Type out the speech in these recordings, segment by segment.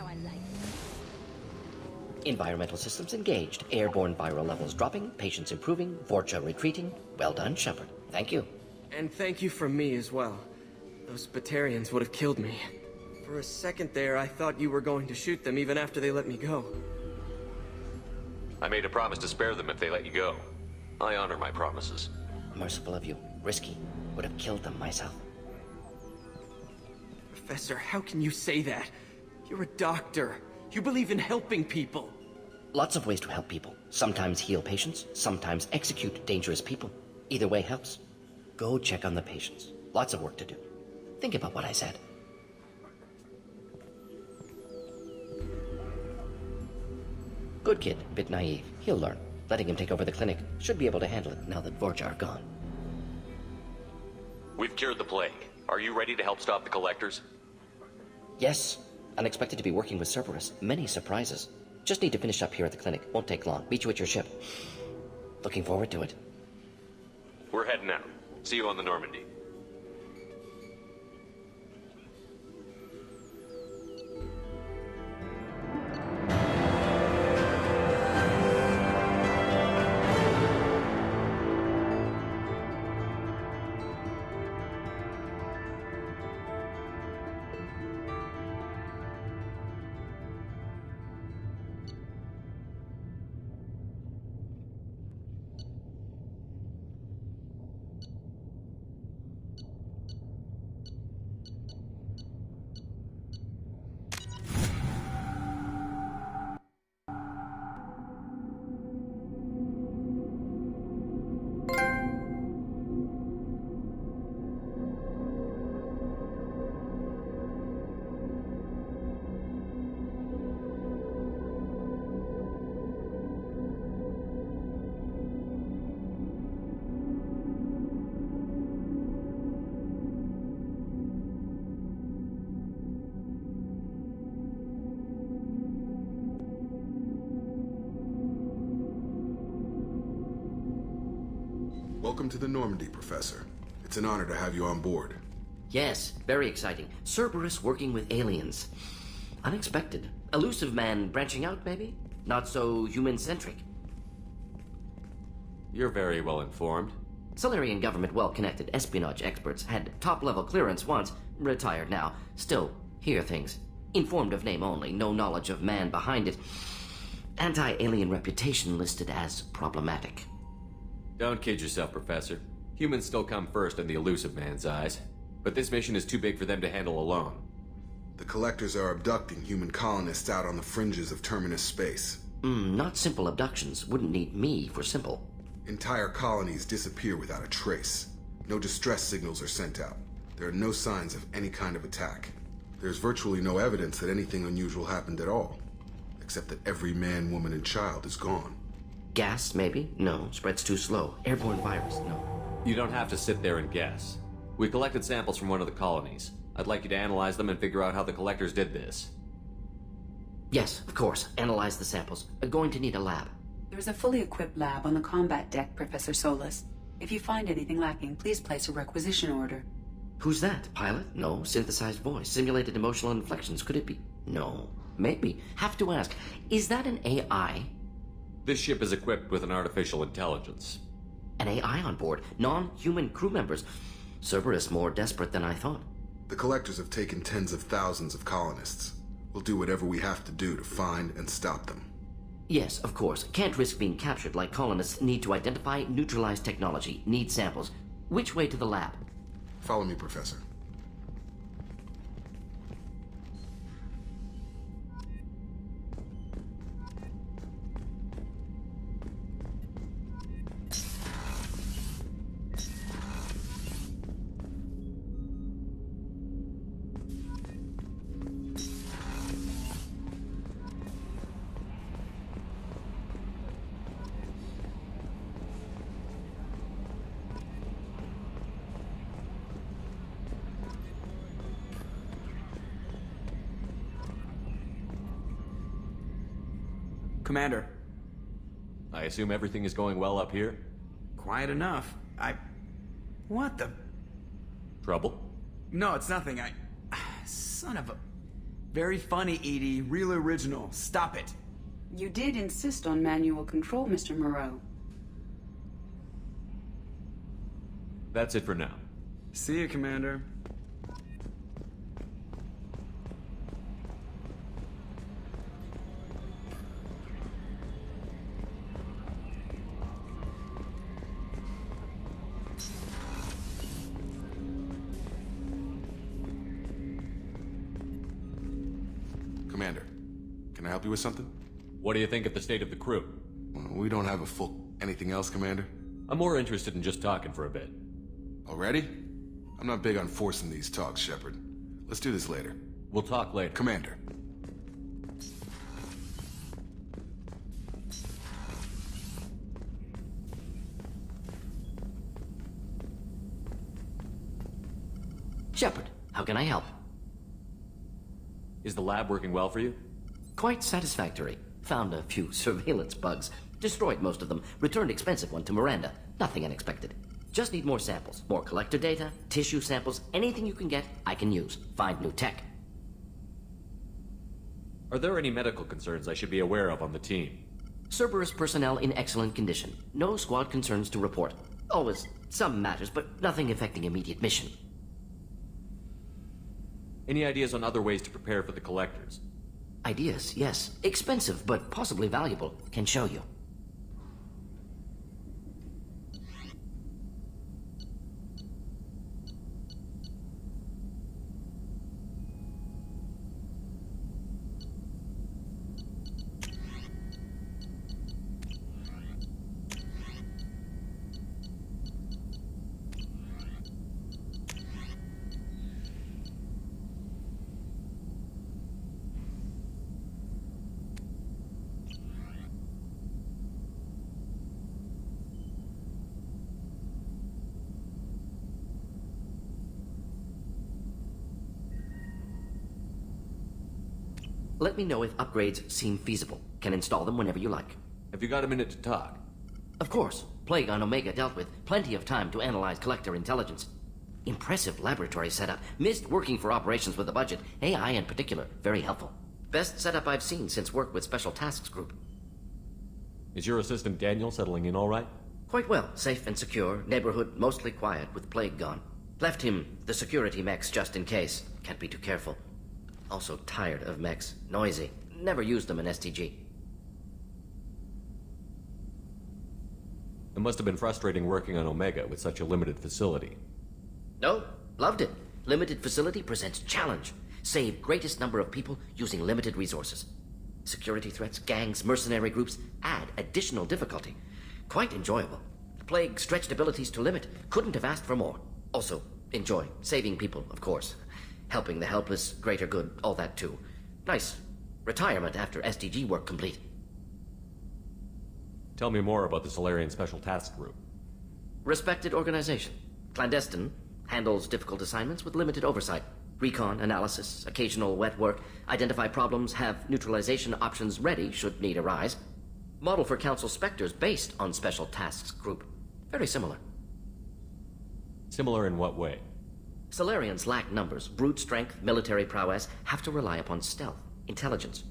how I like it. Environmental systems engaged. Airborne viral levels dropping. Patients improving. Vorcha retreating. Well done, Shepard. Thank you. And thank you from me as well. Those Batarians would have killed me. For a second there, I thought you were going to shoot them even after they let me go. I made a promise to spare them if they let you go. I honor my promises. Merciful of you. Risky. Would have killed them myself. Professor, how can you say that? You're a doctor. You believe in helping people. Lots of ways to help people. Sometimes heal patients, sometimes execute dangerous people. Either way helps. Go check on the patients. Lots of work to do. Think about what I said. Good kid, bit naive. He'll learn. Letting him take over the clinic. Should be able to handle it now that Vorcha are gone. We've cured the plague. Are you ready to help stop the collectors? Yes. Unexpected to be working with Cerberus. Many surprises. Just need to finish up here at the clinic. Won't take long. Meet you at your ship. Looking forward to it. We're heading out. See you on the Normandy. Welcome to the Normandy, Professor. It's an honor to have you on board. Yes, very exciting. Cerberus working with aliens. Unexpected. Elusive man branching out, maybe? Not so human-centric. You're very well informed. Solarian government well-connected. Espionage experts. Had top-level clearance once. Retired now. Still, hear things. Informed of name only. No knowledge of man behind it. Anti-alien reputation listed as problematic. Don't kid yourself, Professor. Humans still come first in the elusive man's eyes. But this mission is too big for them to handle alone. The Collectors are abducting human colonists out on the fringes of Terminus space. Not simple abductions. Wouldn't need me for simple. Entire colonies disappear without a trace. No distress signals are sent out. There are no signs of any kind of attack. There's virtually no evidence that anything unusual happened at all. Except that every man, woman, and child is gone. Gas, maybe? No. Spreads too slow. Airborne virus? No. You don't have to sit there and guess. We collected samples from one of the colonies. I'd like you to analyze them and figure out how the collectors did this. Yes, of course. Analyze the samples. Going to need a lab. There's a fully equipped lab on the combat deck, Professor Solis. If you find anything lacking, please place a requisition order. Who's that? Pilot? No. Synthesized voice. Simulated emotional inflections. Could it be? No. Maybe. Have to ask. Is that an AI? This ship is equipped with an artificial intelligence. An AI on board. Non-human crew members. Cerberus more desperate than I thought. The Collectors have taken tens of thousands of colonists. We'll do whatever we have to do to find and stop them. Yes, of course. Can't risk being captured like colonists. Need to identify, neutralize technology. Need samples. Which way to the lab? Follow me, Professor. Commander. I assume everything is going well up here? Quiet enough. What the... Trouble? No, it's nothing. Son of a... Very funny, Edie. Real original. Stop it. You did insist on manual control, Mr. Moreau. That's it for now. See you, Commander. Commander, can I help you with something? What do you think of the state of the crew? Well, we don't have a full... Anything else, Commander? I'm more interested in just talking for a bit. Already? I'm not big on forcing these talks, Shepard. Let's do this later. We'll talk later. Commander. Shepard, how can I help? Is the lab working well for you? Quite satisfactory. Found a few surveillance bugs. Destroyed most of them. Returned expensive one to Miranda. Nothing unexpected. Just need more samples. More collector data, tissue samples, anything you can get, I can use. Find new tech. Are there any medical concerns I should be aware of on the team? Cerberus personnel in excellent condition. No squad concerns to report. Always some matters, but nothing affecting immediate mission. Any ideas on other ways to prepare for the collectors? Ideas, yes. Expensive, but possibly valuable. Can show you. Let me know if upgrades seem feasible. Can install them whenever you like. Have you got a minute to talk? Of course. Plague on Omega dealt with. Plenty of time to analyze collector intelligence. Impressive laboratory setup. Missed working for operations with a budget. AI in particular. Very helpful. Best setup I've seen since work with Special Tasks Group. Is your assistant Daniel settling in all right? Quite well. Safe and secure. Neighborhood mostly quiet with Plague gone. Left him the security mechs just in case. Can't be too careful. Also tired of mechs. Noisy. Never used them in STG. It must have been frustrating working on Omega with such a limited facility. No, loved it. Limited facility presents challenge. Save greatest number of people using limited resources. Security threats, gangs, mercenary groups add additional difficulty. Quite enjoyable. Plague stretched abilities to limit. Couldn't have asked for more. Also, enjoy. Saving people, of course. Helping the helpless, greater good, all that too. Nice. Retirement after SDG work complete. Tell me more about the Solarian Special Task Group. Respected organization. Clandestine. Handles difficult assignments with limited oversight. Recon, analysis, occasional wet work. Identify problems, have neutralization options ready should need arise. Model for Council Spectres based on Special Tasks Group. Very similar. Similar in what way? Solarians lack numbers, brute strength, military prowess, have to rely upon stealth, intelligence.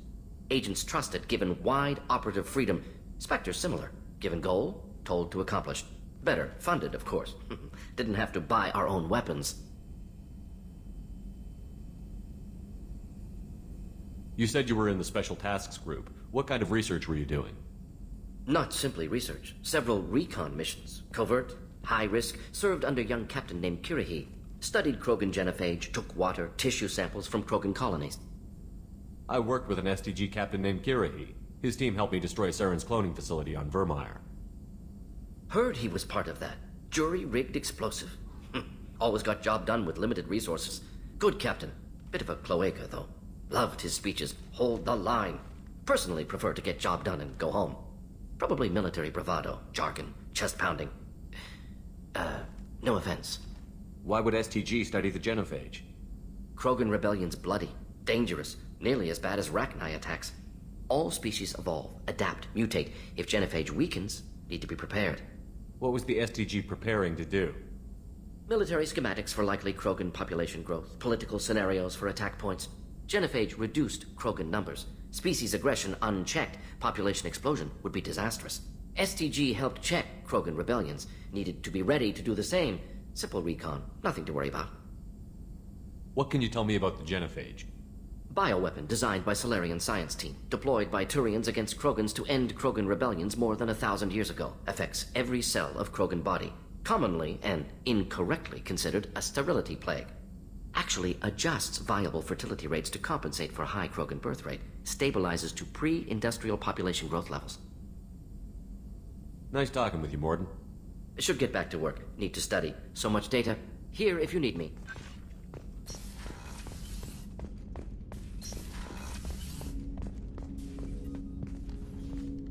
Agents trusted, given wide operative freedom. Spectres similar, given goal, told to accomplish. Better, funded, of course. Didn't have to buy our own weapons. You said you were in the Special Tasks Group. What kind of research were you doing? Not simply research. Several recon missions. Covert, high risk, served under a young captain named Kirihi. Studied Krogan genophage, took water, tissue samples from Krogan colonies. I worked with an STG captain named Kirihi. His team helped me destroy Saren's cloning facility on Vermeer. Heard he was part of that. Jury-rigged explosive. Always got job done with limited resources. Good captain. Bit of a cloaca, though. Loved his speeches. Hold the line. Personally prefer to get job done and go home. Probably military bravado, jargon, chest-pounding. No offense. Why would STG study the genophage? Krogan rebellion's bloody, dangerous, nearly as bad as Rachni attacks. All species evolve, adapt, mutate. If genophage weakens, need to be prepared. What was the STG preparing to do? Military schematics for likely Krogan population growth, political scenarios for attack points. Genophage reduced Krogan numbers. Species aggression unchecked, population explosion would be disastrous. STG helped check Krogan rebellions. Needed to be ready to do the same. Simple recon, nothing to worry about. What can you tell me about the genophage? Bioweapon designed by Solarian science team, deployed by Turians against Krogans to end Krogan rebellions more than 1,000 years ago. Affects every cell of Krogan body. Commonly and incorrectly considered a sterility plague. Actually adjusts viable fertility rates to compensate for a high Krogan birth rate. Stabilizes to pre-industrial population growth levels. Nice talking with you, Mordin. Should get back to work. Need to study. So much data. Here if you need me.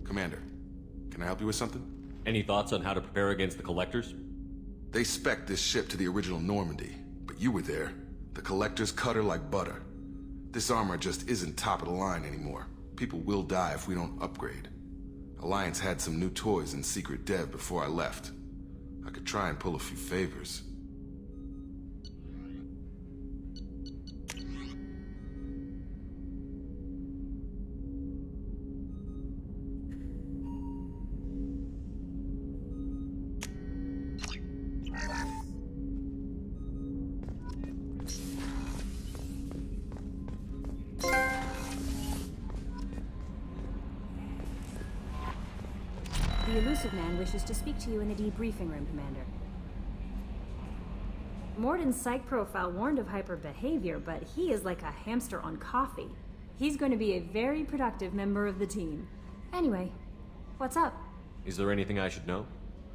Commander, can I help you with something? Any thoughts on how to prepare against the Collectors? They spec'd this ship to the original Normandy, but you were there. The Collectors cut her like butter. This armor just isn't top of the line anymore. People will die if we don't upgrade. Alliance had some new toys in secret dev before I left. I could try and pull a few favors. The elusive man wishes to speak to you in the debriefing room, Commander. Mordin's psych profile warned of hyper behavior, but he is like a hamster on coffee. He's going to be a very productive member of the team. Anyway, what's up? Is there anything I should know?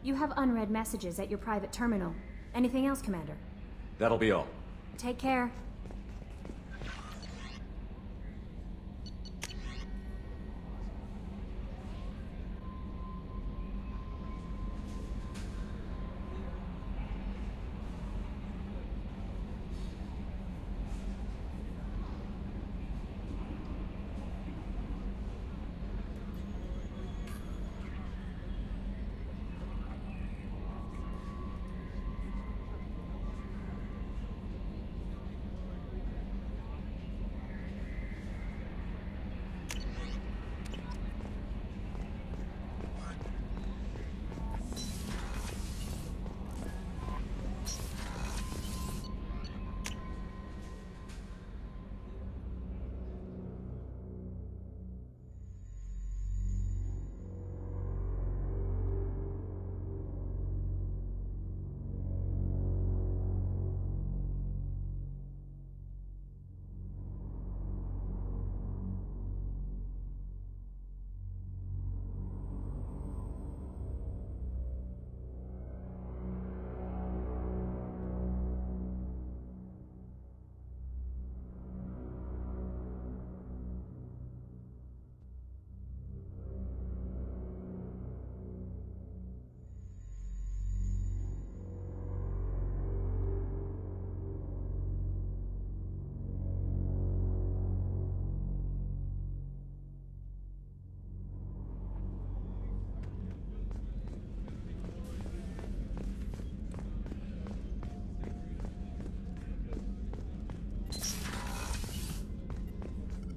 You have unread messages at your private terminal. Anything else, Commander? That'll be all. Take care.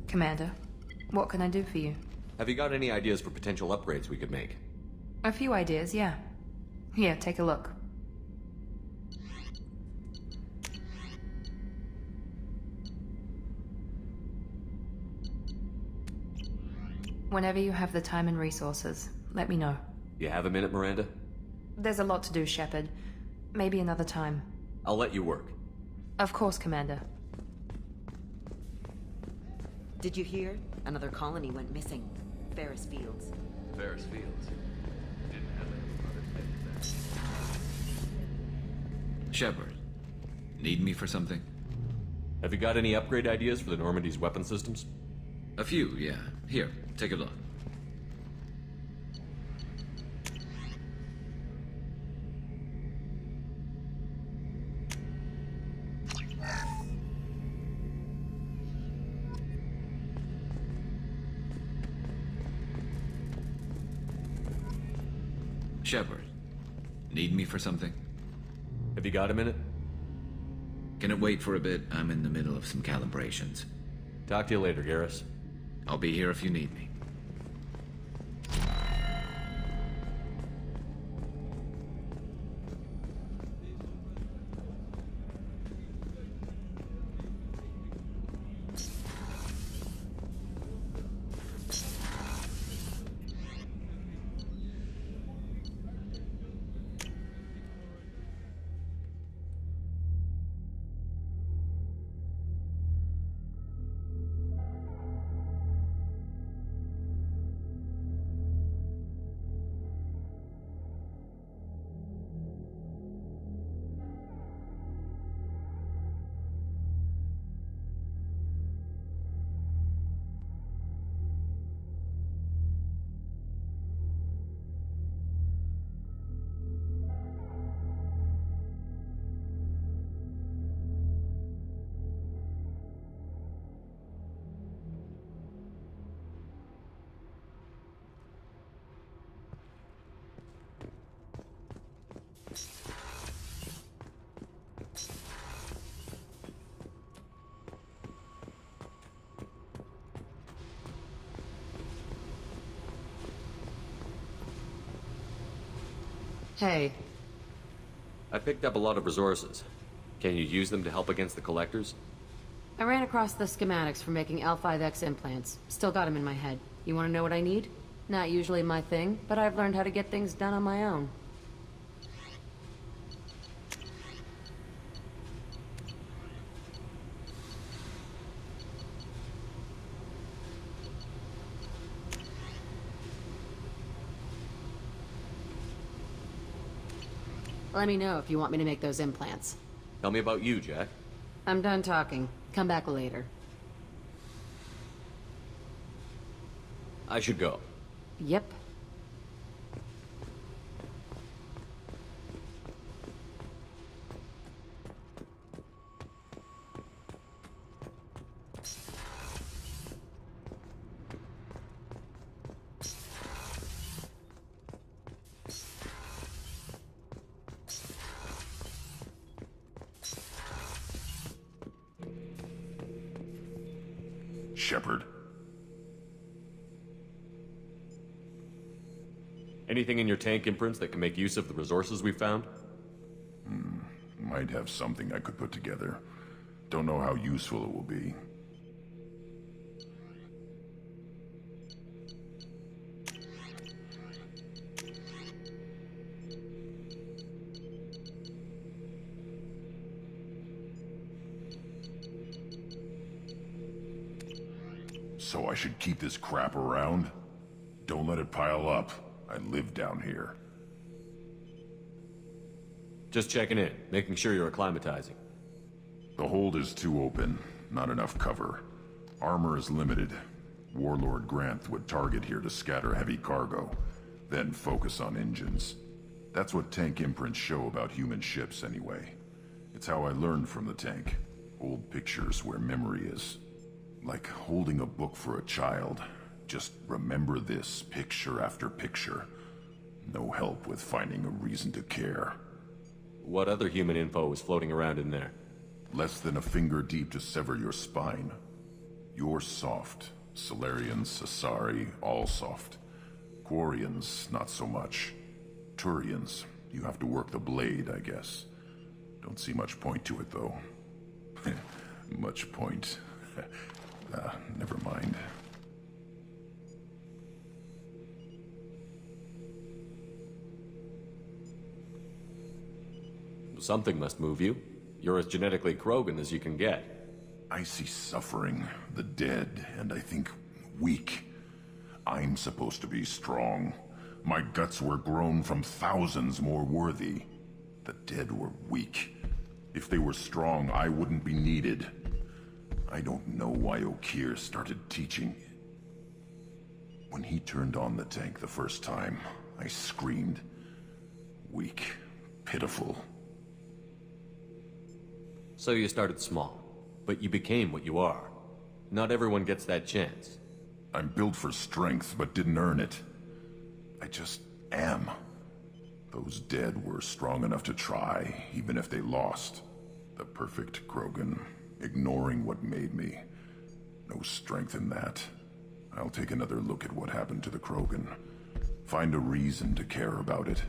Commander, what can I do for you? Have you got any ideas for potential upgrades we could make? A few ideas, yeah. Here, take a look. Whenever you have the time and resources, let me know. You have a minute, Miranda? There's a lot to do, Shepard. Maybe another time. I'll let you work. Of course, Commander. Did you hear? Another colony went missing. Ferris Fields. Ferris Fields. Didn't have any other things there. Shepard, need me for something? Have you got any upgrade ideas for the Normandy's weapon systems? A few, yeah. Here, take a look. Shepard, need me for something? Have you got a minute? Can it wait for a bit? I'm in the middle of some calibrations. Talk to you later, Garrus. I'll be here if you need me. Hey. I picked up a lot of resources. Can you use them to help against the collectors? I ran across the schematics for making L5X implants. Still got them in my head. You want to know what I need? Not usually my thing, but I've learned how to get things done on my own. Let me know if you want me to make those implants. Tell me about you, Jack. I'm done talking. Come back later. I should go. Yep. Shepard. Anything in your tank imprints that can make use of the resources we found? Might have something I could put together. Don't know how useful it will be. So I should keep this crap around? Don't let it pile up. I live down here. Just checking in, making sure you're acclimatizing. The hold is too open. Not enough cover. Armor is limited. Warlord Granth would target here to scatter heavy cargo, then focus on engines. That's what tank imprints show about human ships anyway. It's how I learned from the tank. Old pictures where memory is. Like holding a book for a child. Just remember this picture after picture. No help with finding a reason to care. What other human info is floating around in there? Less than a finger deep to sever your spine. You're soft. Solarians, Asari, all soft. Quarians, not so much. Turians, you have to work the blade, I guess. Don't see much point to it, though. Much point. Never mind. Something must move you. You're as genetically Krogan as you can get. I see suffering, the dead, and I think weak. I'm supposed to be strong. My guts were grown from thousands more worthy. The dead were weak. If they were strong, I wouldn't be needed. I don't know why Okeer started teaching. When he turned on the tank the first time, I screamed. Weak, pitiful. So you started small, but you became what you are. Not everyone gets that chance. I'm built for strength, but didn't earn it. I just am. Those dead were strong enough to try, even if they lost. The perfect Krogan, ignoring what made me. No strength in that. I'll take another look at what happened to the Krogan. Find a reason to care about it.